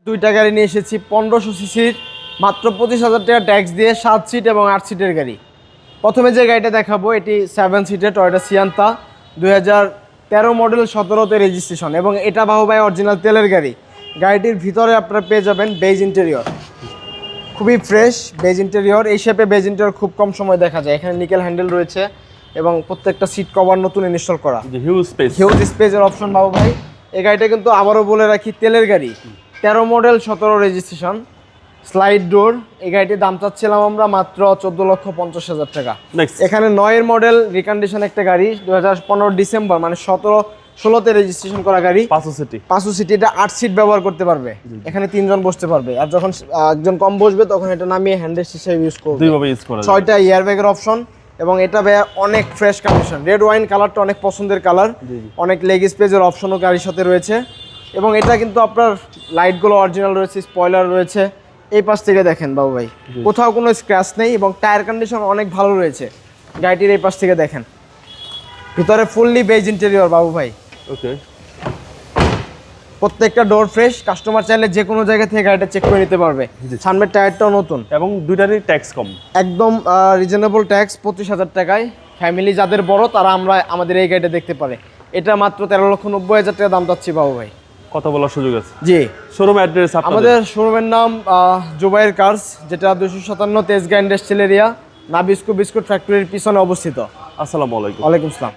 দুইটা গাড়ি নিয়ে এসেছি 1500 সিসির, মাত্র 25,000 টাকা ট্যাক্স দিয়ে 7 সিট এবং 8 সিটের গাড়ি। প্রথমে যে গাড়িটা দেখাবো এটি 7 সিটের টয়োটা সিয়ান্তা, 2013 মডেল, 17তে রেজিস্ট্রেশন, এবং এটা বাহু ভাই অরিজিনাল তেলের গাড়ি। গাড়িটির ভিতরে আপনারা পেয়ে যাবেন বেজ ইন্টেরিয়র, খুবই ফ্রেশ বেজ ইন্টেরিয়র। এই শেপে বেজ ইন্টেরিয়র খুব কম সময় দেখা যায়। এখানে নিকেল হ্যান্ডেল রয়েছে এবং প্রত্যেকটা সিট কভার নতুন ইনস্টল করা, হিউজ স্পেসের অপশন বাবু ভাই। এই গাড়িটা কিন্তু আবারও বলে রাখি তেলের গাড়ি, 13 মডেল, 17 রেজিস্ট্রেশন, স্লাইড ডোর। এই গাড়িটির দাম চাচ্ছিলাম আমরা মাত্র 14,50,000 টাকা। এখানে 9 মডেল রিকন্ডিশন একটা গাড়ি, 2015 ডিসেম্বর, মানে 17-16তে রেজিস্ট্রেশন করা গাড়ি, 5 সিটি। এটা 8 সিট ব্যবহার করতে পারবে, এখানে 3 জন বসতে পারবে, আর যখন একজন কম বসবে তখন এটা নামিয়ে হ্যান্ডেল হিসেবে ইউজ করবে। 6টা এয়ারব্যাগের অপশন, এবং এটা ভাই অনেক ফ্রেশ কন্ডিশন। রেড ওয়াইন কালারটা অনেক পছন্দের কালার, অনেক লেগ স্পেসের অপশনও গাড়ির সাথে রয়েছে। এবং এটা কিন্তু আপনার লাইটগুলো অরিজিনাল রয়েছে, স্পয়লার রয়েছে। এই পাশ থেকে দেখেন বাবু ভাই, কোথাও কোনো স্ক্র্যাচ নেই, এবং টায়ার কন্ডিশন অনেক ভালো রয়েছে গাড়িটির। এই পাশ থেকে দেখেন, ভিতরে ফুললি বেজ ইন্টেরিয়র বাবু ভাই। ওকে, প্রত্যেকটা ডোর ফ্রেশ, কাস্টমার চাইলে যে কোনো জায়গা থেকে গাড়িটা চেক করে নিতে পারবে। সামনের টায়ারটাও নতুন, এবং দুইটারই ট্যাক্স কম, একদম রিজনেবল ট্যাক্স 25,000 টাকায়। ফ্যামিলি যাদের বড় তারা আমাদের এই গাড়িটা দেখতে পারে। এটা মাত্র 13,90,000 টাকা দাম চাচ্ছি বাবু ভাই। কথা বলার সুযোগ আছে? জি। Showroom address? আমাদের শোরুমের নাম জুবাইর কার্স, যেটা 257 Tejgaon industrial area, Nabisco biscuit ফ্যাক্টরির পিছনে অবস্থিত। আসসালামু আলাইকুম। ওয়ালাইকুম আসসালাম।